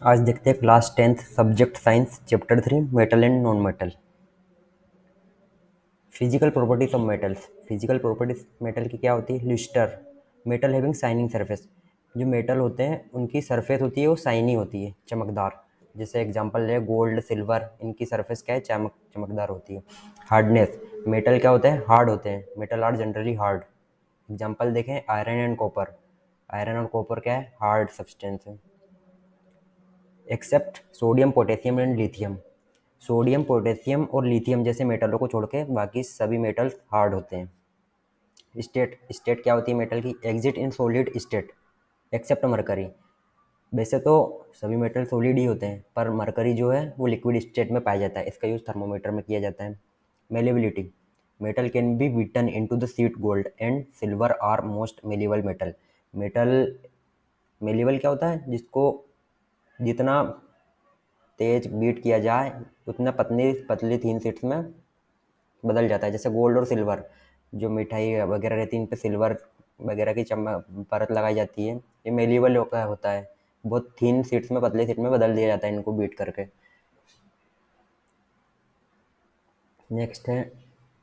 आज देखते हैं class 10th subject science chapter 3 metal and non metal. Physical properties of metals. Physical properties metal की क्या होती है? लुस्टर, मेटल हैविंग शाइनिंग सरफेस। जो मेटल होते हैं उनकी सरफेस होती है वो शाइनी होती है, चमकदार। जैसे एग्जांपल ले गोल्ड, सिल्वर, इनकी सरफेस क्या है? चमकदार होती है। हार्डनेस, मेटल क्या होते हैं? हार्ड होते हैं। Metal are generally hard. Example देखें आयरन एंड कॉपर। आयरन और कॉपर क्या है? हार्ड सब्सटेंस है। Except sodium, potassium and lithium. Sodium, potassium और लिथियम जैसे मेटलों को छोड़ के बाकी सभी मेटल्स हार्ड होते हैं। स्टेट, स्टेट क्या होती है मेटल की? Exist in solid state except mercury. वैसे तो सभी मेटल सॉलिड ही होते हैं, पर मरकरी जो है वो लिक्विड स्टेट में पाया जाता है। इसका यूज़ थर्मोमीटर में किया जाता है। Malleability, metal can be beaten into the sheet. Gold and silver are most malleable metal. Metal malleable क्या होता है? जिसको जितना तेज बीट किया जाए उतना पतली पतली थीन शीट्स में बदल जाता है। जैसे गोल्ड और सिल्वर, जो मिठाई वगैरह रहती है इन पे सिल्वर वगैरह की चमक परत लगाई जाती है, ये मेलेबल होता है। बहुत थीन शीट्स में, पतली शीट में बदल दिया जाता है इनको बीट करके। नेक्स्ट है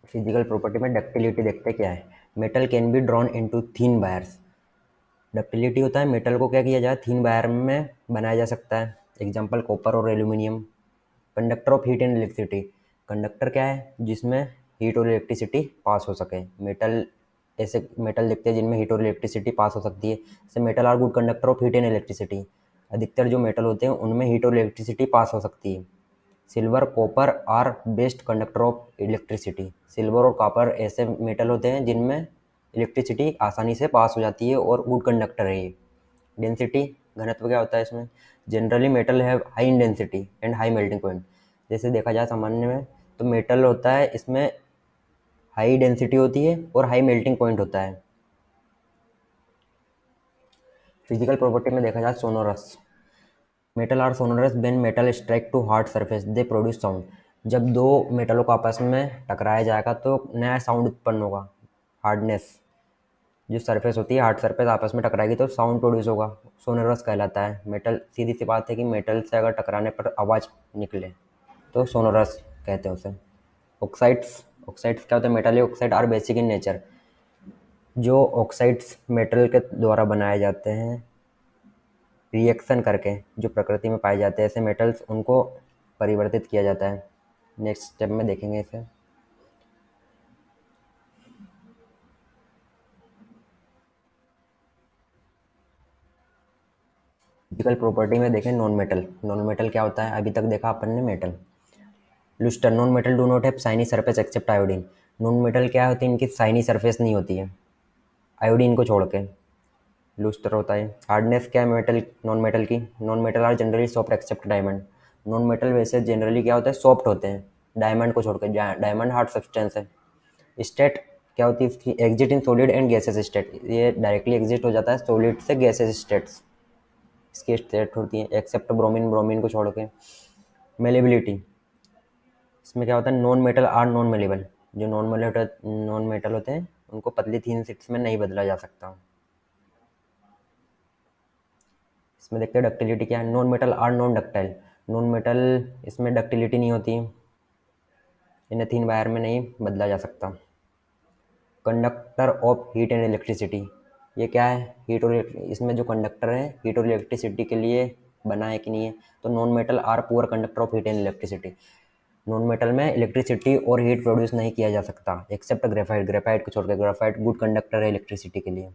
फिजिकल प्रॉपर्टी में डक्टिलिटी। देखते क्या है? Metal can be drawn into thin wires. Ductility होता है मेटल को क्या किया जाए? थीन वायर में बनाया जा सकता है। एग्जाम्पल कॉपर और aluminium. Conductor of heat and electricity, conductor क्या है? जिसमें हीट और इलेक्ट्रिसिटी पास हो सके। मेटल, ऐसे मेटल दिखते हैं जिनमें हीट और इलेक्ट्रिसिटी पास हो सकती है, जैसे metal are good conductor of heat and electricity. अधिकतर जो मेटल होते हैं उनमें हीट और इलेक्ट्रिसिटी पास हो सकती है। Silver, copper are best conductor of electricity. Silver और कॉपर ऐसे मेटल होते हैं जिनमें इलेक्ट्रिसिटी आसानी से पास हो जाती है और गुड कंडक्टर है ये। डेंसिटी, घनत्व क्या होता है इसमें? जनरली मेटल है high in density and high melting point. जैसे देखा जाए सामान्य में तो मेटल होता है इसमें हाई डेंसिटी होती है और हाई मेल्टिंग पॉइंट होता है। फिजिकल प्रॉपर्टी में देखा जाए sonorous. Metal are sonorous when metal strike to hard surface they produce sound. जब दो मेटलों को आपस में टकराया जाएगा तो नया साउंड उत्पन्न होगा। हार्डनेस, जो सरफेस होती है हार्ड सरफेस आपस में टकराएगी तो साउंड प्रोड्यूस होगा, सोनोरस कहलाता है। मेटल, सीधी सी बात है कि मेटल से अगर टकराने पर आवाज़ निकले तो सोनोरस कहते हैं उसे। ऑक्साइड्स, ऑक्साइड्स क्या होता है? Metal oxide are basic in nature. जो ऑक्साइड्स मेटल के द्वारा बनाए जाते हैं रिएक्शन करके, जो प्रकृति में पाए जाते हैं ऐसे मेटल्स, उनको परिवर्तित किया जाता है। नेक्स्ट स्टेप में देखेंगे इसे। फिजिकल प्रॉपर्टी में देखें नॉन मेटल। नॉन मेटल क्या होता है? अभी तक देखा अपन ने metal. Luster, non metal do not have shiny surface except iodine. Non metal क्या होती है? इनकी शाइनी सरफेस नहीं होती है आयोडीन को छोड़ के। लुस्टर होता है। हार्डनेस क्या है मेटल, नॉन मेटल की? Non metal are generally soft except diamond. Non metal वैसे जनरली क्या होता है? सॉफ्ट होते हैं डायमंड को छोड़ के। डायमंड हार्ड सब्सटेंस है। स्टेट क्या होती है इसकी? Exit in solid and gases state. ये डायरेक्टली एग्जिट हो जाता है सॉलिड से गैसेस स्टेट्स, इसकी स्टेट होती है एक्सेप्ट ब्रोमीन, ब्रोमीन को छोड़ के। मेलेबिलिटी, इसमें क्या होता है? Non metal are non malleable. जो नॉन मेटल होते हैं उनको पतली थीन शीट्स में नहीं बदला जा सकता। इसमें देखते हैं डक्टिलिटी क्या है? Non metal are non ductile. Non metal, इसमें डक्टिलिटी नहीं होती, इन्हें थीन वायर में नहीं बदला जा सकता। Conductor of heat and electricity, ये क्या है? हीट और इसमें जो कंडक्टर है हीट और इलेक्ट्रिसिटी के लिए बना है कि नहीं है? तो non metal are poor conductor of heat and electricity. Non metal में इलेक्ट्रिसिटी और हीट प्रोड्यूस नहीं किया जा सकता एक्सेप्ट ग्रेफाइट। ग्रेफाइट को छोड़ के, ग्रेफाइट गुड कंडक्टर है इलेक्ट्रिसिटी के लिए।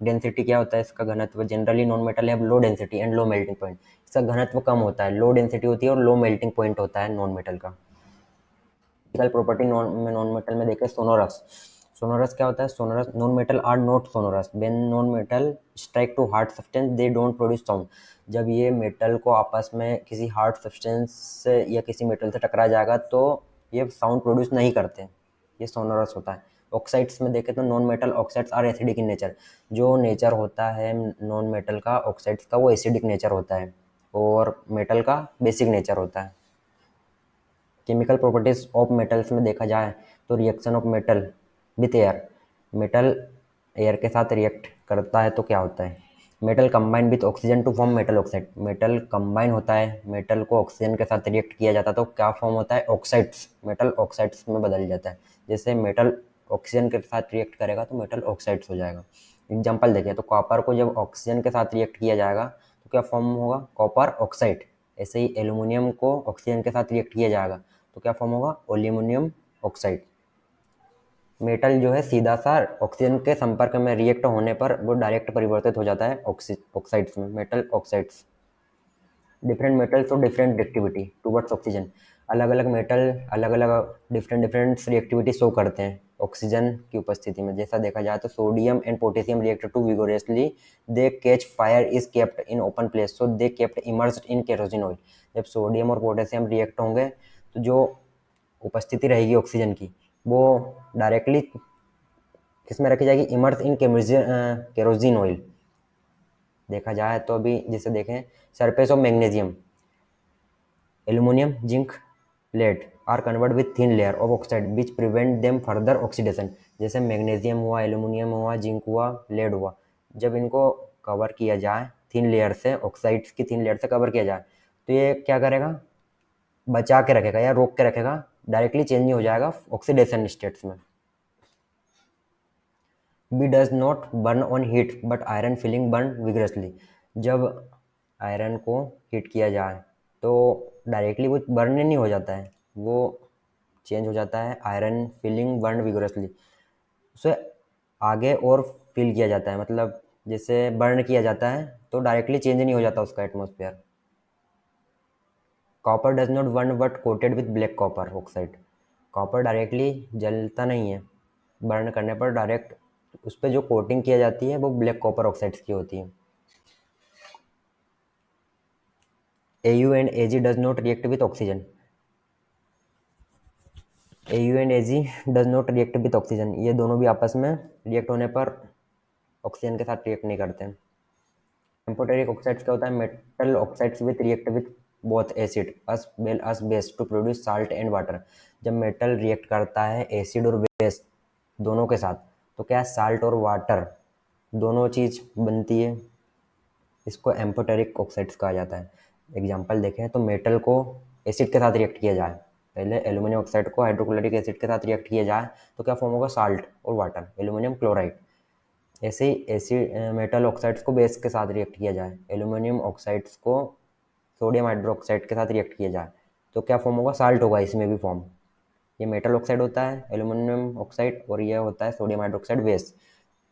डेंसिटी क्या होता है इसका? घनत्व, जनरली नॉन मेटल है low density and low melting point. इसका घनत्व कम होता है, लो डेंसिटी होती है और लो मेल्टिंग पॉइंट होता है नॉन मेटल का। फिजिकल प्रॉपर्टी नॉन मेटल में देखें सोनोरस। सोनोरस क्या होता है? Sonorous, non metal are not sonorous when non metal strike to hard substance they don't produce sound. जब ये मेटल को आपस में किसी हार्ड सब्सटेंस से या किसी मेटल से टकरा जाएगा तो ये साउंड प्रोड्यूस नहीं करते, ये सोनोरस होता है। ऑक्साइड्स में देखें तो non metal oxides are acidic in nature. जो नेचर होता है नॉन मेटल का ऑक्साइड्स का वो एसिडिक नेचर होता है और मेटल का बेसिक नेचर होता है। केमिकल प्रॉपर्टीज ऑफ मेटल्स में देखा जाए तो reaction of metal with air. Metal air के साथ रिएक्ट करता है तो क्या होता है? Metal combine with oxygen to form metal oxide. Metal combine होता है, मेटल को ऑक्सीजन के साथ रिएक्ट किया जाता है तो क्या फॉर्म होता है, ऑक्साइड्स, मेटल ऑक्साइड्स में बदल जाता है। जैसे मेटल ऑक्सीजन के साथ रिएक्ट करेगा तो मेटल ऑक्साइड्स हो जाएगा। एग्जाम्पल देखिए, तो कॉपर को जब ऑक्सीजन के साथ रिएक्ट किया जाएगा तो क्या फॉर्म होगा, कॉपर ऑक्साइड। ऐसे ही एल्यूमिनियम को ऑक्सीजन के साथ रिएक्ट किया जाएगा तो क्या फॉर्म होगा, एल्यूमिनियम ऑक्साइड। मेटल जो है सीधा सा ऑक्सीजन के संपर्क में रिएक्ट होने पर वो डायरेक्ट परिवर्तित हो जाता है ऑक्साइड्स में, मेटल ऑक्साइड्स। डिफरेंट मेटल्स और डिफरेंट रिएक्टिविटी टुवर्ड्स ऑक्सीजन। अलग अलग मेटल अलग अलग डिफरेंट रिएक्टिविटी शो करते हैं ऑक्सीजन की उपस्थिति में। जैसा देखा जाए तो sodium and potassium react to vigorously, they catch fire is kept in open place, so they kept immersed in kerosene oil. जब सोडियम और पोटेशियम रिएक्ट होंगे तो जो उपस्थिति रहेगी ऑक्सीजन की वो डायरेक्टली किसमें रखी जाएगी, इमर्स इन केरोसिन ऑयल। देखा जाए तो अभी जैसे देखें, surface of magnesium, aluminium, zinc, lead are convert with thin layer of oxide which prevent them further oxidation. जैसे मैग्नीशियम हुआ, एल्यूमिनियम हुआ, जिंक हुआ, लेड हुआ, जब इनको कवर किया जाए थिन लेयर से, ऑक्साइड्स की थिन लेयर से कवर किया जाए तो ये क्या करेगा, बचा के रखेगा या रोक के रखेगा, डायरेक्टली चेंज नहीं हो जाएगा ऑक्सीडेशन स्टेट्स में। B does not burn on heat but iron filing burn vigorously. जब आयरन को हीट किया जाए तो डायरेक्टली वो बर्न नहीं हो जाता है, वो चेंज हो जाता है आयरन फिलिंग बर्न विग्रसली, उसे आगे और फिल किया जाता है। मतलब जैसे बर्न किया जाता है तो डायरेक्टली चेंज नहीं हो जाता उसका atmosphere. Copper does not burn but coated with black copper oxide. Copper directly जलता नहीं है, बर्न करने पर डायरेक्ट उस पर जो कोटिंग किया जाती है वो ब्लैक कॉपर ऑक्साइड्स की होती है। Au and Ag does not react with oxygen. Au and Ag does not react with oxygen, ये दोनों भी आपस में रिएक्ट होने पर ऑक्सीजन के साथ रिएक्ट नहीं करते हैं। एम्फोटेरिक ऑक्साइड्स क्या होता है, metal oxides with react with both acid as well as base to produce salt and water. जब मेटल रिएक्ट करता है एसिड और बेस दोनों के साथ तो क्या साल्ट और वाटर दोनों चीज़ बनती है, इसको एम्फोटेरिक ऑक्साइड्स कहा जाता है। एग्जाम्पल देखें तो मेटल को एसिड के साथ रिएक्ट किया जाए, पहले एल्यूमिनियम ऑक्साइड को हाइड्रोक्लोरिक एसिड के साथ रिएक्ट किया जाए तो क्या फॉर्म होगा, साल्ट और वाटर, एल्यूमिनियम क्लोराइड। ऐसे ही एसिड मेटल ऑक्साइड्स को बेस के साथ रिएक्ट किया जाए, एल्यूमिनियम ऑक्साइड्स को सोडियम हाइड्रोक्साइड के साथ रिएक्ट किया जाए तो क्या फॉर्म होगा, साल्ट होगा इसमें भी फॉर्म। ये मेटल ऑक्साइड होता है एल्यूमिनियम ऑक्साइड और ये होता है सोडियम हाइड्रोक्साइड बेस,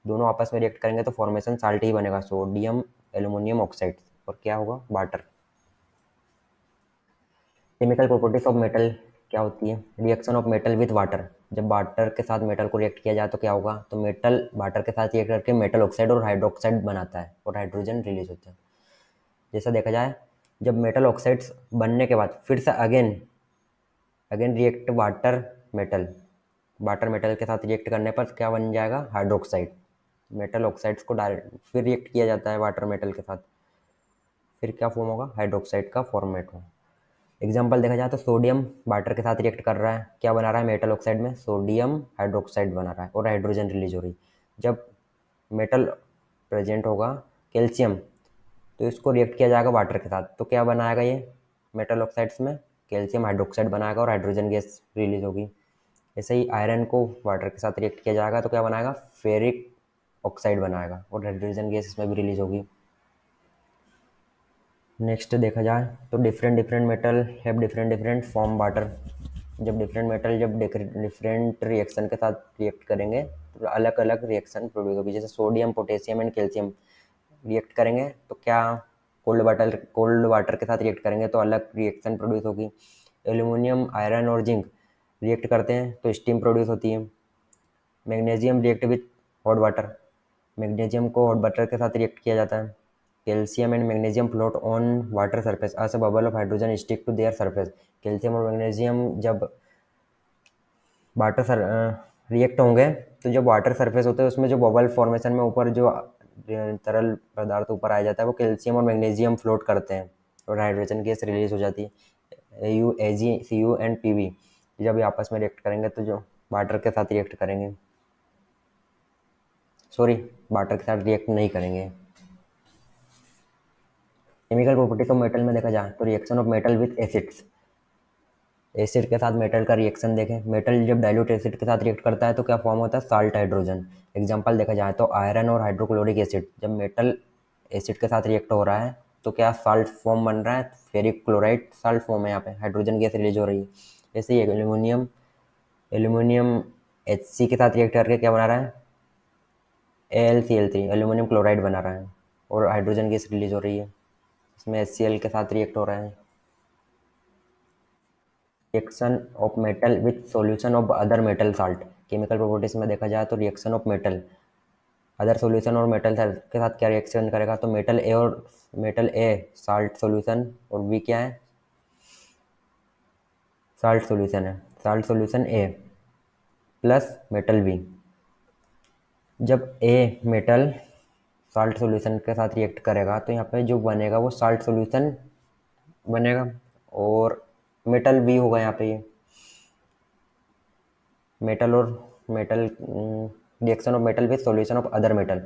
दोनों आपस में रिएक्ट करेंगे तो फॉर्मेशन साल्ट ही बनेगा, सोडियम एल्यूमिनियम ऑक्साइड, और क्या होगा, water. Chemical properties of metal क्या होती है, reaction of metal with water. जब वाटर के साथ मेटल को रिएक्ट किया जाए तो क्या होगा, तो मेटल वाटर के साथ रिएक्ट करके मेटल ऑक्साइड और हाइड्रोक्साइड बनाता है और हाइड्रोजन रिलीज होता है। जैसा देखा जाए, जब मेटल ऑक्साइड्स बनने के बाद फिर से again again react water metal के साथ रिएक्ट करने पर क्या बन जाएगा, हाइड्रोक्साइड। मेटल ऑक्साइड्स को डायरेक्ट फिर रिएक्ट किया जाता है वाटर मेटल के साथ, फिर क्या फॉर्म होगा, हाइड्रोक्साइड का फॉर्मेट होगा। एग्जाम्पल देखा जाए तो सोडियम वाटर के साथ रिएक्ट कर रहा है, क्या बना रहा है मेटल ऑक्साइड में, सोडियम हाइड्रोक्साइड बना रहा है और हाइड्रोजन रिलीज हो रही। जब मेटल प्रेजेंट होगा कैल्शियम तो इसको रिएक्ट किया जाएगा वाटर के साथ तो क्या बनाएगा ये मेटल ऑक्साइड्स में, कैल्शियम हाइड्रोक्साइड बनाएगा और हाइड्रोजन गैस रिलीज होगी। ऐसे ही आयरन को वाटर के साथ रिएक्ट किया जाएगा तो क्या बनाएगा, फेरिक ऑक्साइड बनाएगा और हाइड्रोजन गैस इसमें भी रिलीज होगी। नेक्स्ट देखा जाए तो different metal have different form water. जब डिफरेंट मेटल जब डिफरेंट रिएक्शन के साथ रिएक्ट करेंगे तो अलग अलग रिएक्शन प्रोड्यूस होगी। जैसे sodium potassium and calcium react करेंगे तो क्या, कोल्ड वाटर के साथ रिएक्ट करेंगे तो अलग रिएक्शन प्रोड्यूस होगी। एल्यूमिनियम आयरन और जिंक रिएक्ट करते हैं तो स्टीम प्रोड्यूस होती है। Magnesium react with hot water, magnesium को हॉट वाटर के साथ रिएक्ट किया जाता है। Calcium and magnesium float on water surface as a bubble of hydrogen stick to their surface. Calcium और मैग्नीशियम जब वाटर सर रिएक्ट होंगे तो जब वाटर सरफेस होते हैं उसमें जो बबल फॉर्मेशन में ऊपर जो तरल पदार्थ ऊपर आ जाता है वो कैल्शियम और मैग्नीशियम फ्लोट करते हैं और हाइड्रोजन गैस रिलीज हो जाती है। U A G C U and P V जब ये आपस में रिएक्ट करेंगे तो जो वाटर के साथ रिएक्ट करेंगे, सॉरी वाटर के साथ रिएक्ट नहीं करेंगे। केमिकल प्रॉपर्टीज ऑफ मेटल में देखा जाए तो reaction of metal with acids, acid के साथ मेटल का रिएक्शन देखें। मेटल जब डाइल्यूट एसिड के साथ रिएक्ट करता है तो क्या फॉर्म होता है, साल्ट हाइड्रोजन। एग्जांपल देखा जाए तो आयरन और हाइड्रोक्लोरिक एसिड, जब मेटल एसिड के साथ रिएक्ट हो रहा है तो क्या साल्ट फॉर्म बन रहा है, फेरिक क्लोराइड साल्ट फॉर्म है, यहाँ पे हाइड्रोजन गैस रिलीज हो रही है। जैसे ही एल्यूमिनियम एल्यूमिनियम HC के साथ रिएक्ट करके क्या बना रहा है, AlCl3 एल्यूमिनियम क्लोराइड बना रहा है और हाइड्रोजन गैस रिलीज हो रही है, इसमें HCl के साथ रिएक्ट हो रहा है। Reaction of metal with solution of other metal salt, chemical properties में देखा जाए तो reaction of metal other solution और मेटल के साथ क्या रिएक्शन करेगा, तो मेटल ए साल्ट सॉल्यूशन और बी क्या है, साल्ट सॉल्यूशन है, साल्ट सॉल्यूशन ए प्लस मेटल बी। जब ए मेटल साल्ट सॉल्यूशन के साथ रिएक्ट करेगा तो यहाँ पे जो बनेगा वो साल्ट सॉल्यूशन बनेगा और मेटल बी होगा यहाँ पे, ये मेटल और metal reaction of metal with solution of other metal.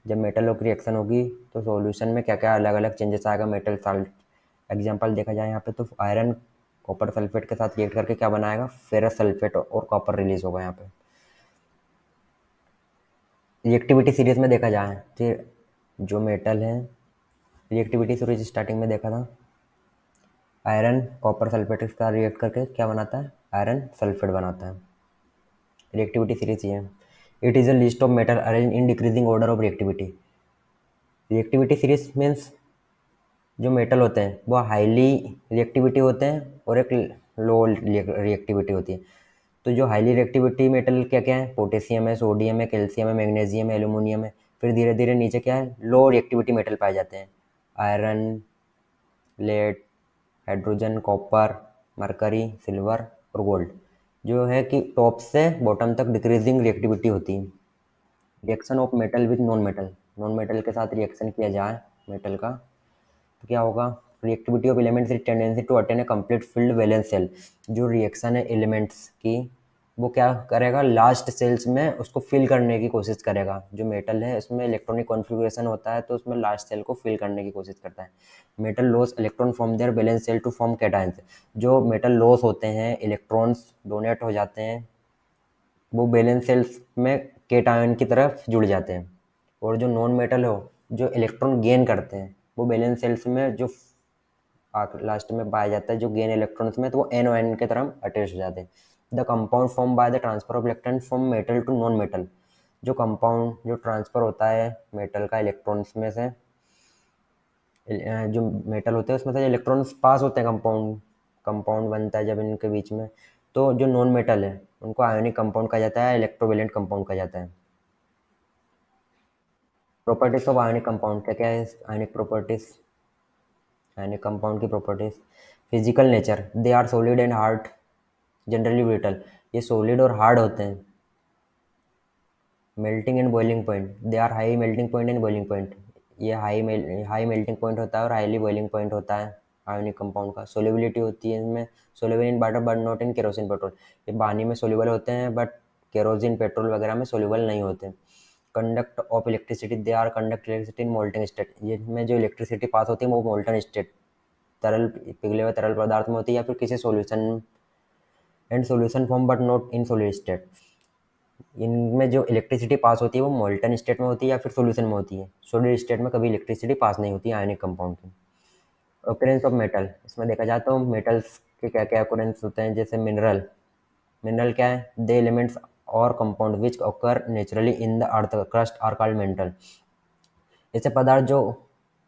जब मेटलों की रिएक्शन होगी तो सॉल्यूशन में क्या क्या अलग अलग चेंजेस आएगा मेटल साल्ट। एग्जांपल देखा जाए यहाँ पे तो आयरन कॉपर सल्फेट के साथ रिएक्ट करके क्या बनाएगा, फेरस सल्फेट और कॉपर रिलीज होगा यहाँ पे। रिएक्टिविटी सीरीज में देखा जाए तो जो मेटल है, रिएक्टिविटी सीरीज स्टार्टिंग में देखा था, आयरन कॉपर सल्फेट के साथ रिएक्ट करके क्या बनाता है, आयरन सल्फेट बनाता है। रिएक्टिविटी सीरीज ये है। It is a list of metal arrange in decreasing order of reactivity. Reactivity series means जो मेटल होते हैं वो हाईली रिएक्टिविटी होते हैं और एक लो रिएक्टिविटी होती है। तो जो हाईली रिएक्टिविटी मेटल क्या क्या है, पोटेशियम है, सोडियम है, कैल्शियम है, मैग्नीशियम है, एल्यूमिनियम है। फिर धीरे धीरे नीचे क्या है, लो रिएक्टिविटी मेटल पाए जाते हैं, iron, lead, hydrogen, copper, mercury, silver और गोल्ड। जो है कि टॉप से बॉटम तक डिक्रीजिंग रिएक्टिविटी होती है। Reaction of metal with non metal, non metal के साथ रिएक्शन किया जाए मेटल का तो क्या होगा, reactivity of elements is tendency to attain a complete filled valence shell. जो रिएक्शन है एलिमेंट्स की वो क्या करेगा, लास्ट सेल्स में उसको फिल करने की कोशिश करेगा। जो मेटल है उसमें इलेक्ट्रॉनिक कॉन्फ़िगरेशन होता है तो उसमें लास्ट सेल को फिल करने की कोशिश करता है। Metal loss electron from their valence shell to form cations. जो मेटल लॉस होते हैं, इलेक्ट्रॉन्स डोनेट हो जाते हैं, वो वैलेंस सेल्स में केटायन की तरफ जुड़ जाते हैं। और जो नॉन मेटल हो, जो इलेक्ट्रॉन गेन करते हैं, वो वैलेंस सेल्स में जो लास्ट में पाया जाता है जो गेन इलेक्ट्रॉन्स में, तो वो NON की तरफ अटैच हो जाते हैं। The compound form by the transfer of electron from metal to non metal. जो कंपाउंड जो ट्रांसफर होता है मेटल का इलेक्ट्रॉन्स में से, जो मेटल होते हैं उसमें से इलेक्ट्रॉन्स पास होते हैं, कंपाउंड कंपाउंड बनता है जब इनके बीच में, तो जो नॉन मेटल है उनको आयोनिक कंपाउंड कहा जाता है, इलेक्ट्रोवेलेंट कंपाउंड कहा जाता है। प्रॉपर्टीज ऑफ आयोनिक कंपाउंड क्या क्या है, आयोनिक प्रॉपर्टीज, आयोनिक कंपाउंड की properties. Physical nature, they are solid and hard, generally brittle, ये सॉलिड और हार्ड होते हैं। Melting and boiling point, they are high melting point and boiling point, ये high melting point होता है और highly boiling point होता है आयोनिक कंपाउंड का। सोल्युबिलिटी होती है इनमें, soluble in water but not in kerosene petrol, ये पानी में सोल्यूबल होते हैं बट केरोसिन पेट्रोल वगैरह में सोल्यूबल नहीं होते। Conduct of electricity, they are conduct electricity in molten state, जिनमें जो इलेक्ट्रिसिटी पास होती है वो मोल्टन स्टेट, तरल पिघले हुए तरल पदार्थ में होती है या फिर किसी solution, and solution form but not in solid state. इनमें जो इलेक्ट्रिसिटी पास होती है वो मोल्टन स्टेट में होती है या फिर सॉल्यूशन में होती है, सॉलिड स्टेट में कभी इलेक्ट्रिसिटी पास नहीं होती है आयनिक कंपाउंड की। ओकरेंस ऑफ मेटल, इसमें देखा जाए तो मेटल्स के क्या क्या ओकरेंस होते हैं, जैसे मिनरल, मिनरल क्या है, द एलिमेंट्स और compound which occur naturally in the earth crust are called metal. ऐसे पदार्थ जो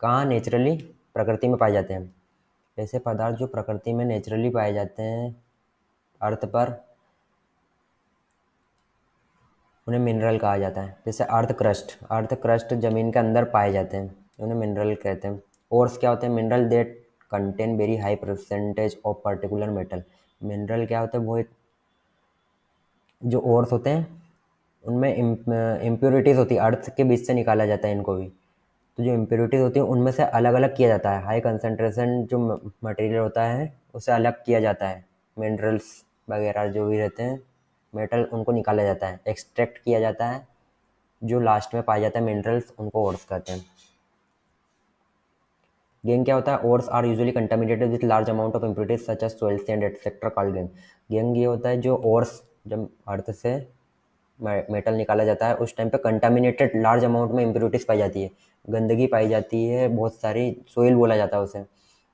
कहाँ नेचुरली प्रकृति में पाए जाते हैं, ऐसे पदार्थ जो प्रकृति में नेचुरली पाए जाते हैं अर्थ पर, उन्हें मिनरल कहा जाता है। जैसे अर्थ क्रस्ट जमीन के अंदर पाए जाते हैं, उन्हें मिनरल कहते हैं। ओर्स क्या होते हैं, mineral that contain very high percentage of particular metal. Mineral क्या होते हैं, वो एक जो ओर्स होते हैं उनमें इम्प्योरिटीज़ होती है, अर्थ के बीच से निकाला जाता है इनको भी। तो जो इम्प्योरिटीज़ होती है उनमें से अलग अलग किया जाता है, हाई कंसनट्रेशन जो मटेरियल होता है उसे अलग किया जाता है। मिनरल्स वगैरह जो भी रहते हैं मेटल, उनको निकाला जाता है, एक्सट्रैक्ट किया जाता है। जो लास्ट में पाया जाता है मिनरल्स, उनको ओर्स कहते हैं। गैंग क्या होता है? Ores are usually contaminated with large amount of impurities such as soil sand etcetera called gangue. Gangue ये होता है जो ओर्स, जब अर्थ से मेटल निकाला जाता है उस टाइम पे कंटामिनेटेड लार्ज अमाउंट में इम्प्योरिटीज पाई जाती है, गंदगी पाई जाती है बहुत सारी, सोइल बोला जाता है उसे,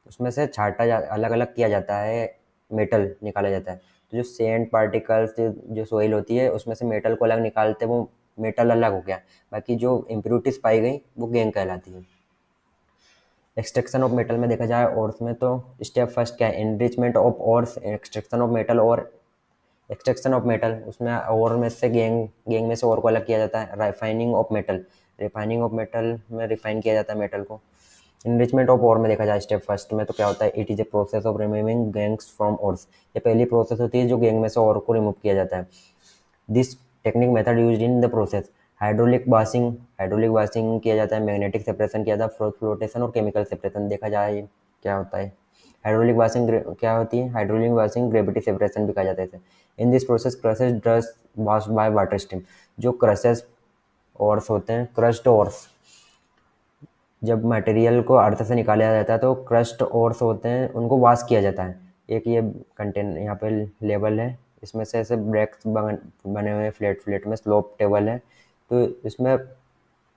उसमें से अलग अलग किया जाता है, मेटल निकाला जाता है। तो जो सैंड पार्टिकल्स जो सोइल होती है उसमें से मेटल को अलग निकालते, वो मेटल अलग हो गया, बाकी जो इम्प्योरिटीज पाई गई वो गैंग कहलाती है। एक्सट्रैक्शन ऑफ मेटल में देखा जाए ओर्स में, तो स्टेप फर्स्ट क्या है? Enrichment of ores, extraction of metal और एक्सट्रैक्शन ऑफ मेटल, उसमें ओर में से गैंग में से ओर को अलग किया जाता है। Refining of metal, refining of metal में रिफाइन किया जाता है मेटल को। इनरिचमेंट ऑफ ओर में देखा जाए स्टेप फर्स्ट में, तो क्या होता है? It is a process of removing gangs from ores, ये पहली प्रोसेस होती है जो गैंग में से ओर को रिमूव किया जाता है। This technique method used in the process. Hydraulic washing किया जाता है, मैग्नेटिक सेपरेशन किया जाता है, फ्लोटेशन और केमिकल सेपरेशन। देखा जाए क्या होता है हाइड्रोलिक वाशिंग, क्या होती है हाइड्रोलिक वाशिंग? ग्रेविटी सेपरेशन भी कहा जाता है इसे। इन this process crushes dust wash by water steam, जो क्रशेस ओर्स होते हैं, क्रश्ड ओर्स, जब मटेरियल को अर्थ से निकाला जाता है तो क्रस्ट ओर्स होते हैं उनको वॉश किया जाता है। एक ये कंटेन यहाँ पे लेवल है, इसमें से ऐसे ब्रैक्स बने हुए हैं, फ्लैट फ्लैट में स्लोप टेबल है, तो इसमें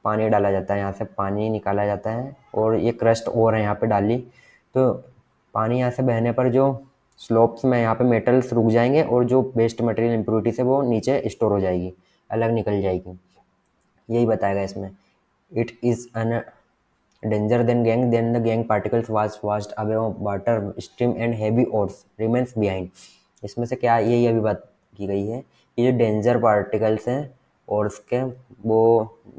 पानी डाला जाता है, यहाँ से पानी निकाला जाता है और ये क्रस्ट ओर है यहाँ पे डाली, तो पानी यहाँ से बहने पर जो स्लोप्स में यहाँ पे मेटल्स रुक जाएंगे और जो वेस्ट मटेरियल इम्प्योरिटीज है वो नीचे स्टोर हो जाएगी, अलग निकल जाएगी, यही बताएगा इसमें। It is an danger than the gang particles was washed away of water stream and heavy oars remains behind। इसमें से क्या यही अभी बात की गई है कि जो डेंजर पार्टिकल्स हैं ओर्स के वो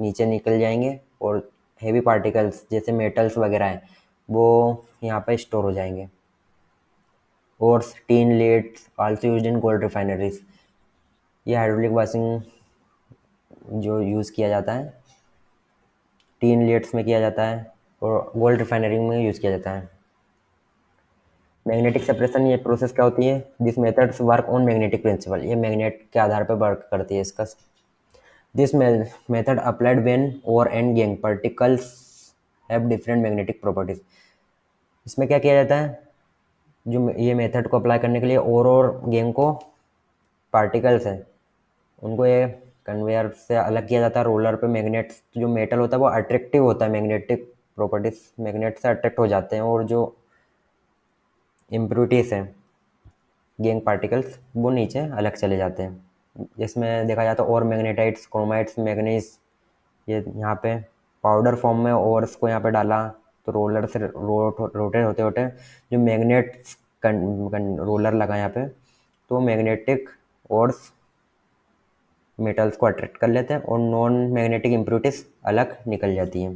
नीचे निकल जाएंगे और हेवी पार्टिकल्स जैसे मेटल्स वगैरह हैं वो यहाँ पे स्टोर हो जाएंगे। Ores tin leads also used in gold refineries, ये हाइड्रोलिक वाशिंग जो यूज़ किया जाता है टीन लेड्स में किया जाता है और गोल्ड रिफाइनरी में यूज़ किया जाता है। मैग्नेटिक सेपरेशन, ये प्रोसेस क्या होती है? This methods work on magnetic principle, ये मैग्नेट के आधार पर वर्क करती है इसका। This method applied when ore and gangue particles have different magnetic properties. इसमें क्या किया जाता है? जो ये मेथड को अप्लाई करने के लिए ओर और गैंग को पार्टिकल्स हैं उनको ये कन्वेयर से अलग किया जाता है रोलर पे। मैग्नेट जो मेटल होता है वो अट्रैक्टिव होता है, मैग्नेटिक प्रॉपर्टीज मैग्नेट से अट्रैक्ट हो जाते हैं और जो इम्प्योरिटीज हैं गैंग पार्टिकल्स वो नीचे अलग चले जाते हैं। जिसमें देखा जाता है और मैग्नेटाइट्स क्रोमाइट्स मैग्नीज, ये यहाँ पे पाउडर फॉर्म में ओर्स को यहाँ पे डाला तो रोलर से रोटेट होते होते जो मैग्नेट रोलर लगा यहाँ पे तो मैग्नेटिक ओर्स मेटल्स को अट्रैक्ट कर लेते हैं और नॉन मैग्नेटिक इम्प्योरिटीज अलग निकल जाती हैं।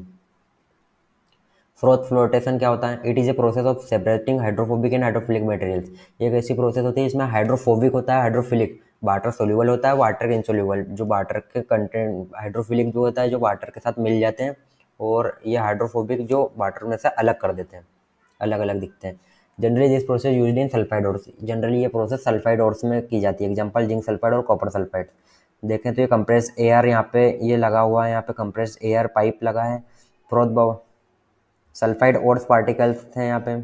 फ्लोटेशन क्या होता है? It is a process of separating hydrophobic and hydrophilic materials, ये एक ऐसी प्रोसेस होती है इसमें हाइड्रोफोबिक होता है, हाइड्रोफिलिक वाटर सोल्यूबल होता है, वाटर इनसोल्यूबल जो वाटर के कंटेंट, हाइड्रोफिलिक जो होता है जो वाटर के साथ मिल जाते हैं और ये हाइड्रोफोबिक जो वाटर में से अलग कर देते हैं, अलग अलग दिखते हैं। Generally this process used in sulphide ores, generally ये प्रोसेस सल्फाइड ओर्स में की जाती है, एग्जांपल जिंक सल्फाइड और कॉपर सल्फाइड। देखें तो ये कंप्रेस एयर यहाँ पे ये लगा हुआ है, यहाँ पे कंप्रेस एयर पाइप लगा है, फ्रोथ सल्फाइड ओर्स पार्टिकल्स हैं यहाँ पे,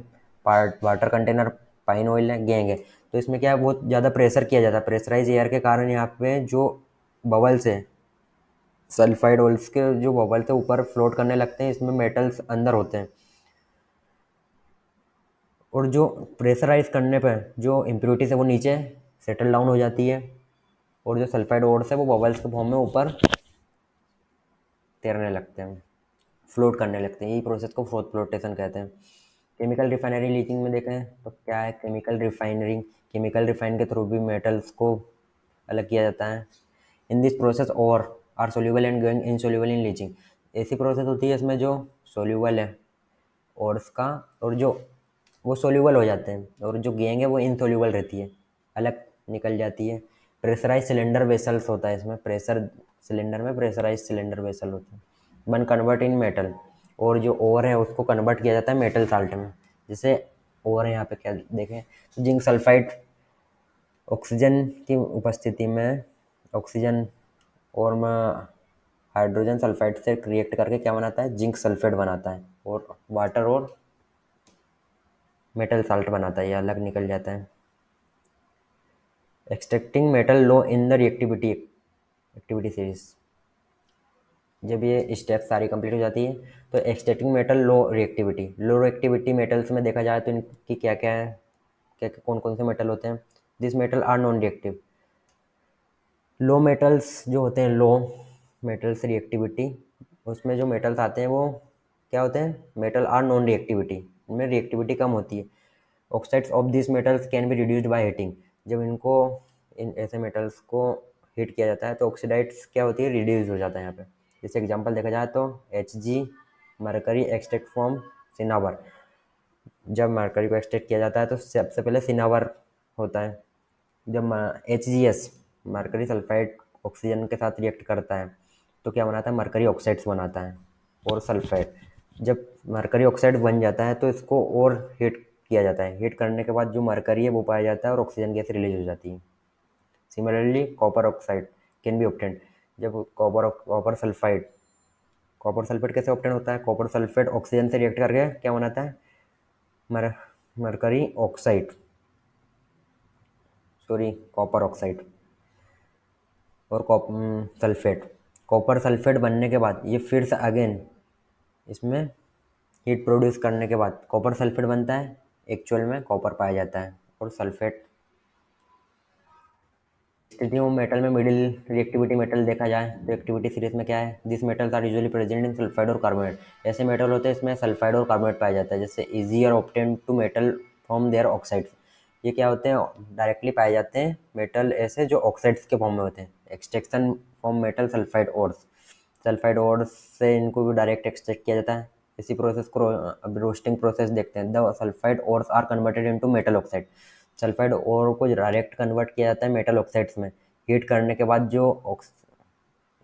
वाटर कंटेनर पाइन ऑयल है, गैंग है। तो इसमें क्या है बहुत ज़्यादा प्रेशर किया जाता है, प्रेशराइज एयर के कारण यहाँ पे जो बबल्स है सल्फाइड ऑयल्स के जो बबल्स है ऊपर फ्लोट करने लगते हैं, इसमें मेटल्स अंदर होते हैं और जो प्रेशराइज करने पर जो इम्प्योरिटीज है वो नीचे सेटल डाउन हो जाती है और जो सल्फाइड ओर्स है वो बबल्स के फॉर्म में ऊपर तैरने लगते हैं, फ्लोट करने लगते हैं, यही प्रोसेस को फ्लोटेशन कहते हैं। केमिकल रिफाइनरी लीचिंग में देखें तो क्या है? केमिकल रिफाइन के थ्रू भी मेटल्स को अलग किया जाता है। In this process ore are soluble and going insoluble in leaching, ऐसी प्रोसेस होती है इसमें जो सोल्यूबल है और उसका और जो वो सोल्यूबल हो जाते हैं और जो गैंग है वो इनसोल्यूबल रहती है, अलग निकल जाती है। प्रेशराइज सिलेंडर वेसल्स होता है इसमें, प्रेशर सिलेंडर में प्रेशराइज सिलेंडर वेसल होता है। वन कन्वर्ट इन मेटल, और जो ओर है उसको कन्वर्ट किया जाता है मेटल साल्ट में। जैसे ओर है यहाँ पे क्या देखें तो जिंक सल्फाइड ऑक्सीजन की उपस्थिति में ऑक्सीजन और में हाइड्रोजन सल्फाइड से रिएक्ट करके क्या बनाता है? जिंक सल्फेट बनाता है और वाटर और मेटल साल्ट बनाता है, ये अलग निकल जाता है। Extracting metal low in the reactivity activity series. जब ये स्टेप सारी कंप्लीट हो जाती है तो extracting metal low reactivity metals में देखा जाए तो इनकी क्या क्या है, क्या कौन कौन से मेटल होते हैं। This metal are non reactive. Low metals जो होते हैं, लो मेटल्स रिएक्टिविटी, उसमें जो मेटल्स आते हैं वो क्या होते हैं, मेटल आर नॉन रिएक्टिविटी, इनमें रिएक्टिविटी कम होती है। Oxides of this metals can be reduced by heating. जब इनको, इन ऐसे मेटल्स को हीट किया जाता है तो ऑक्सीडाइड्स क्या होती है, रिड्यूस हो जाता है यहाँ पे। जैसे एग्जांपल देखा जाए तो Hg mercury extract from cinnabar. जब मरकरी को एक्सट्रैक्ट किया जाता है तो सबसे पहले सिनावर होता है। जब HgS मरकरी सल्फाइड ऑक्सीजन के साथ रिएक्ट करता है तो क्या बनाता है, मरकरी ऑक्साइड्स बनाता है और सल्फाइड। जब मरकरी ऑक्साइड बन जाता है तो इसको और हीट किया जाता है। हीट करने के बाद जो मरकरी है वो पाया जाता है और ऑक्सीजन गैस रिलीज हो जाती है। Similarly copper oxide can be obtained. जब कॉपर सल्फेट कैसे ऑब्टेन होता है, कॉपर सल्फेट ऑक्सीजन से रिएक्ट करके क्या बनाता है, मर mercury oxide, sorry copper oxide और सल्फेट। कॉपर सल्फेट बनने के बाद ये फिर से अगेन इसमें हीट प्रोड्यूस करने के बाद कॉपर सल्फेट बनता है, एक्चुअल में कॉपर पाया जाता है और सल्फेट। स्थिति में मेटल में मिडिल रिएक्टिविटी मेटल देखा जाए तो एक्टिविटी सीरीज में क्या है, this metals are usually present in sulphide और कार्बोनेट। ऐसे मेटल होते हैं इसमें सल्फाइड और कार्बोनेट पाया जाता है, जैसे easier obtain to metal from their oxides. ये क्या होते हैं, डायरेक्टली पाए जाते हैं मेटल ऐसे जो ऑक्साइड्स के फॉर्म में होते हैं। Extraction from metal sulphide ores, sulphide ores से इनको भी डायरेक्ट एक्सट्रैक्ट किया जाता है। इसी प्रोसेस को अब रोस्टिंग प्रोसेस देखते हैं। The sulphide ores are converted into metal oxide. Sulphide ore को डायरेक्ट कन्वर्ट किया जाता है मेटल ऑक्साइड्स में। हीट करने के बाद जो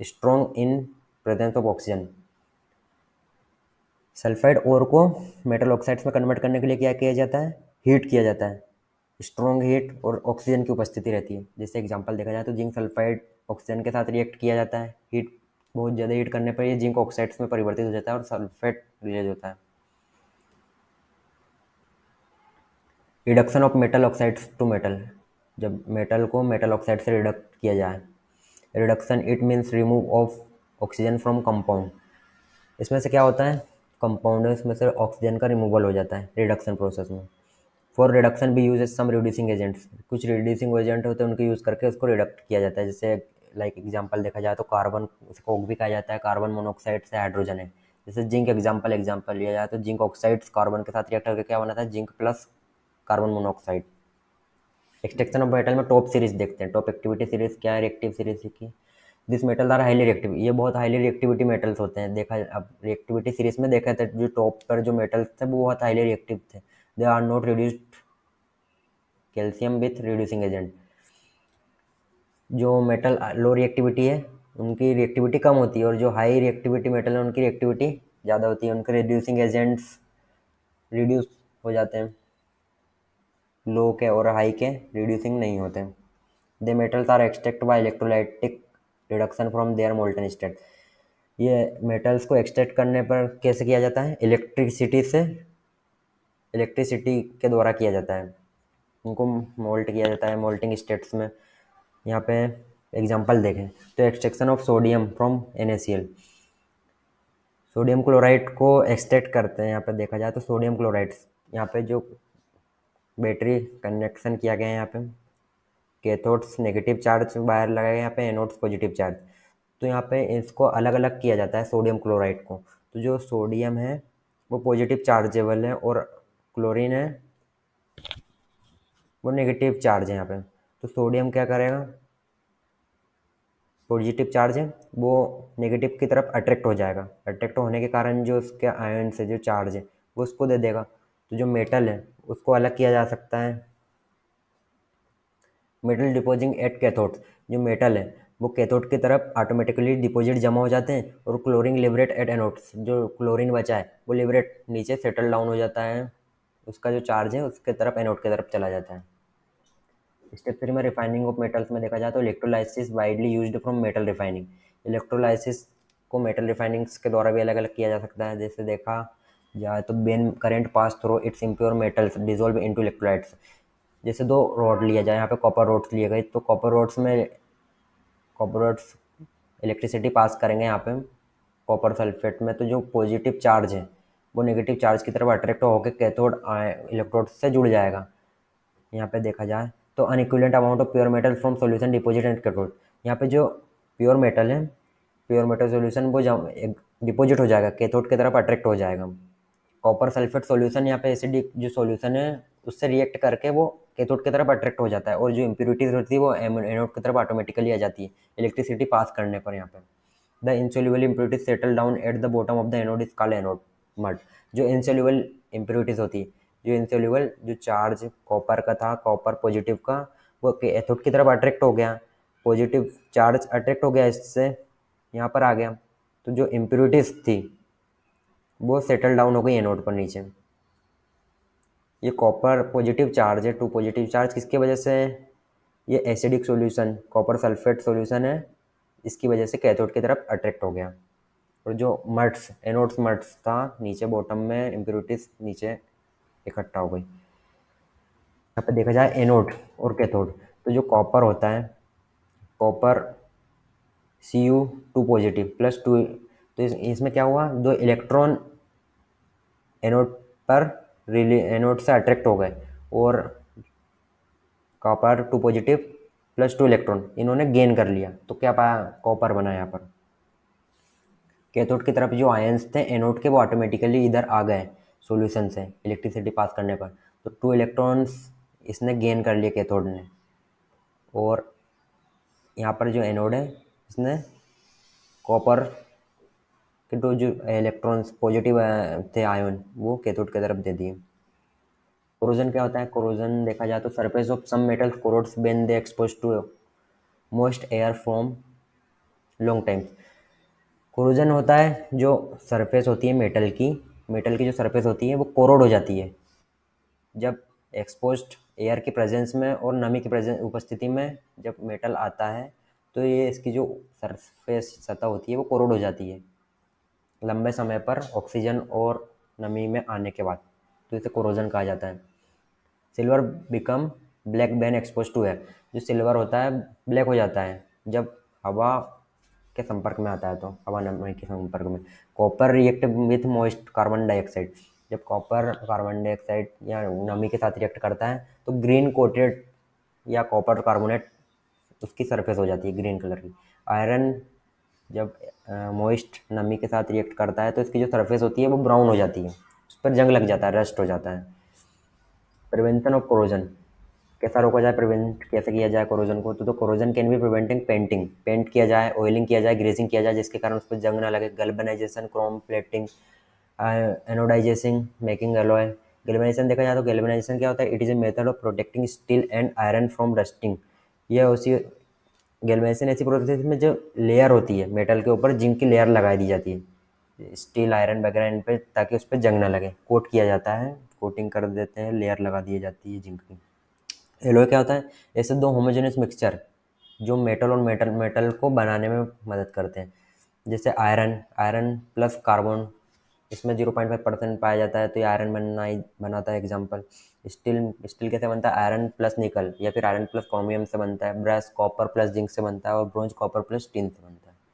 strong in presence of oxygen, sulphide ore को मेटल ऑक्साइड्स में कन्वर्ट करने के लिए क्या किया जाता है, हीट किया जाता है। स्ट्रॉन्ग हीट और ऑक्सीजन की उपस्थिति रहती है। जैसे एग्जांपल देखा जाए तो जिंक सल्फाइड ऑक्सीजन के साथ रिएक्ट किया जाता है। हीट बहुत ज़्यादा हीट करने पर ये जिंक ऑक्साइड्स में परिवर्तित हो जाता है और सल्फेट रिलीज होता है। Reduction of metal oxides to metal, जब मेटल को मेटल ऑक्साइड से रिडक्ट किया जाए। Reduction it means remove of oxygen from compound. इसमें से क्या होता है, कंपाउंड में से ऑक्सीजन का रिमूवल हो जाता है रिडक्शन प्रोसेस में। फॉर रिडक्शन भी यूज सम रिड्यूसिंग एजेंट्स, कुछ रिड्यूसिंग एजेंट होते हैं उनके यूज़ करके उसको रिडक्ट किया जाता है। जैसे लाइक एग्जांपल देखा जाए तो कार्बन, उसको भी कहा जाता है कार्बन मोनोऑक्साइड से हाइड्रोजन है। जैसे जिंक एग्जांपल लिया जाए तो जिंक ऑक्साइड्स कार्बन के साथ रिएक्ट करके क्या बनाता है, zinc plus carbon monoxide. Extraction of metal में टॉप सीरीज देखते हैं। टॉप एक्टिविटी सीरीज क्या है, रिएक्टिव सीरीज की। This metal are highly reactive, ये बहुत हाईली रिएक्टिविटी मेटल्स होते हैं। देखा अब रिएक्टिविटी सीरीज में देखा था जो टॉप पर जो मेटल्स थे वो बहुत हाईली रिएक्टिव थे। They are not reduced calcium with reducing agent. जो मेटल लो रिएक्टिविटी है उनकी रिएक्टिविटी कम होती है और जो हाई रिएक्टिविटी मेटल है उनकी रिएक्टिविटी ज़्यादा होती है। उनके रिड्यूसिंग एजेंट्स रिड्यूस हो जाते हैं, लो के और हाई के रिड्यूसिंग नहीं होते। They metals are extract by electrolytic reduction from their molten state. ये मेटल्स को एक्सट्रैक्ट करने पर कैसे किया जाता है, इलेक्ट्रिसिटी के द्वारा किया जाता है। उनको मोल्ट किया जाता है मोल्टिंग स्टेट्स में। यहाँ पे एग्जांपल देखें तो extraction of sodium from NaCl। Sodium chloride को एक्सट्रैक्ट करते हैं। यहाँ पे देखा जाए तो सोडियम क्लोराइड्स, यहाँ पे जो बैटरी कनेक्शन किया गया है, यहाँ पे कैथोड्स नेगेटिव चार्ज वायर लगाए, यहाँ पे एनोड्स पॉजिटिव चार्ज। तो यहाँ पे इसको अलग अलग किया जाता है सोडियम क्लोराइड को। तो जो सोडियम है वो पॉजिटिव चार्जेबल है और क्लोरीन है वो नेगेटिव चार्ज है यहाँ पे। तो सोडियम क्या करेगा, पॉजिटिव चार्ज है वो नेगेटिव की तरफ अट्रैक्ट हो जाएगा। अट्रैक्ट होने के कारण जो उसके आयन से जो चार्ज है वो उसको दे देगा। तो जो मेटल है उसको अलग किया जा सकता है। मेटल डिपोजिंग एट कैथोड, जो मेटल है वो कैथोड की तरफ ऑटोमेटिकली डिपॉजिट जमा हो जाते हैं और क्लोरीन लिबरेट एट एनोड्स, जो क्लोरीन बचा है वो लिबरेट नीचे सेटल डाउन हो जाता है, उसका जो चार्ज है उसके तरफ एनोड की तरफ चला जाता है। स्टेप 3 में रिफाइनिंग ऑफ मेटल्स में देखा जाए तो electrolysis widely used from metal refining. Electrolysis को मेटल रिफाइनिंग्स के द्वारा भी अलग अलग किया जा सकता है। जैसे देखा जाए तो Ben current pass through it's impure metals dissolve into electrolytes. जैसे दो रॉड लिया जाए, यहाँ पे कॉपर रोड्स लिए गए, तो कॉपर रोड्स इलेक्ट्रिसिटी पास करेंगे यहाँ पे कॉपर सल्फेट में, तो जो पॉजिटिव चार्ज है वो नेगेटिव चार्ज की तरफ अट्रैक्ट होकर कैथोड इलेक्ट्रोड से जुड़ जाएगा। यहाँ पे देखा जाए तो an equivalent amount of pure metal from solution deposit and cathode. यहाँ पे जो प्योर मेटल है, प्योर मेटल सॉल्यूशन वो डिपॉजिट हो जाएगा, कैथोड की तरफ अट्रैक्ट हो जाएगा। कॉपर सल्फेट सॉल्यूशन यहाँ पे एसिडिक जो सॉल्यूशन है उससे रिएक्ट करके वो कैथोड की तरफ अट्रैक्ट हो जाता है, और जो इम्प्योरिटीज होती है वो एनोड की तरफ ऑटोमेटिकली आ जाती है इलेक्ट्रिसिटी पास करने पर। यहाँ पे the insoluble impurities settle down at the bottom of the anode is called anode mud. जो इनसोल्यूबल इम्प्योरिटीज होती है, जो इनसोल्यूबल जो चार्ज कॉपर का था, कॉपर पॉजिटिव का, वो कैथोड की तरफ अट्रैक्ट हो गया, पॉजिटिव चार्ज अट्रैक्ट हो गया इससे, यहाँ पर आ गया, तो जो इम्प्योरिटीज थी वो सेटल डाउन हो गई एनोड पर नीचे। ये कॉपर पॉजिटिव चार्ज है, टू पॉजिटिव चार्ज किसकी वजह से है? ये acidic solution copper sulphate solution है, इसकी वजह से कैथोड की तरफ अट्रैक्ट हो गया। और जो मट्स एनोड्स मट्स था नीचे बॉटम में, इम्प्योरिटीज नीचे इकट्ठा हो गई। यहाँ पे देखा जाए एनोड और कैथोड, तो जो कॉपर होता है, copper Cu2 positive plus two, तो इसमें क्या हुआ, दो इलेक्ट्रॉन एनोड पर एनोड से अट्रैक्ट हो गए, और कॉपर 2 पॉजिटिव प्लस 2 इलेक्ट्रॉन इन्होंने गेन कर लिया, तो क्या पाया, कॉपर बना यहाँ पर। कैथोड की तरफ जो आयंस थे एनोड के वो ऑटोमेटिकली इधर आ गए सॉल्यूशन से इलेक्ट्रिसिटी पास करने पर, तो 2 इलेक्ट्रॉन्स इसने गेन कर लिए कैथोड ने, और यहाँ पर जो एनोड है इसने कॉपर के दो जो इलेक्ट्रॉन्स पॉजिटिव थे आयन वो कैथोड की तरफ दे दिए। कोरोजन क्या होता है? कोरोजन देखा जाए तो surface of some metals corrodes when they expose to most air from long time. Corrosion होता है जो सरफेस होती है मेटल की जो सरफेस होती है वो कोरोड हो जाती है जब एक्सपोज्ड एयर की प्रेजेंस में और नमी की प्रेजेंस उपस्थिति में जब मेटल आता है, तो ये इसकी जो सरफेस सतह होती है वो कोरोड हो जाती है लंबे समय पर ऑक्सीजन और नमी में आने के बाद, तो इसे कोरोजन कहा जाता है। Silver become black when expose to air. जो सिल्वर होता है ब्लैक हो जाता है जब हवा के संपर्क में आता है, तो हवा नमी के संपर्क में। Copper react with moist carbon dioxide. जब कॉपर कार्बन डाइऑक्साइड या नमी के साथ रिएक्ट करता है तो ग्रीन कोटेड या कॉपर कार्बोनेट उसकी सरफेस हो जाती है ग्रीन कलर की। आयरन जब मॉइस्ट नमी के साथ रिएक्ट करता है तो इसकी जो सरफेस होती है वो ब्राउन हो जाती है, उस पर जंग लग जाता है, रस्ट हो जाता है। प्रिवेंशन ऑफ कोरोजन, कैसा रोका जाए, प्रिवेंट कैसे किया जाए कोरोजन को, तो corrosion can be preventing painting, paint किया जाए, ऑयलिंग किया जाए, ग्रेजिंग किया जाए जिसके कारण उस पर जंग ना लगे, galvanization, chrome plating, anodization, making alloy. Galvanization देखा जाए तो गैल्वेनाइजेशन क्या होता है? It is a method of protecting steel and iron from rusting. यह उसी गैल्वेनाइजेशन ऐसी प्रोसेस में जो लेयर होती है मेटल के ऊपर जिंक की लेयर लगा दी जाती है स्टील आयरन वगैरह इन पे, ताकि उस पर जंग ना लगे, कोट किया जाता है, कोटिंग कर देते हैं, लेयर लगा दी जाती है जिंक की। एलॉय क्या होता है? ऐसे दो होमोजेनियस मिक्सचर जो मेटल और मेटल मेटल को बनाने में मदद करते हैं। जैसे आयरन, आयरन प्लस कार्बन, इसमें 0.5% पाया जाता है, तो ये आयरन बनाता है एग्जाम्पल। स्टील, स्टील कैसे बनता है? आयरन प्लस निकल या फिर आयरन प्लस क्रोमियम से बनता है। ब्रश कॉपर प्लस जिंक से बनता है, और ब्रोंज कॉपर प्लस टिन से बनता है।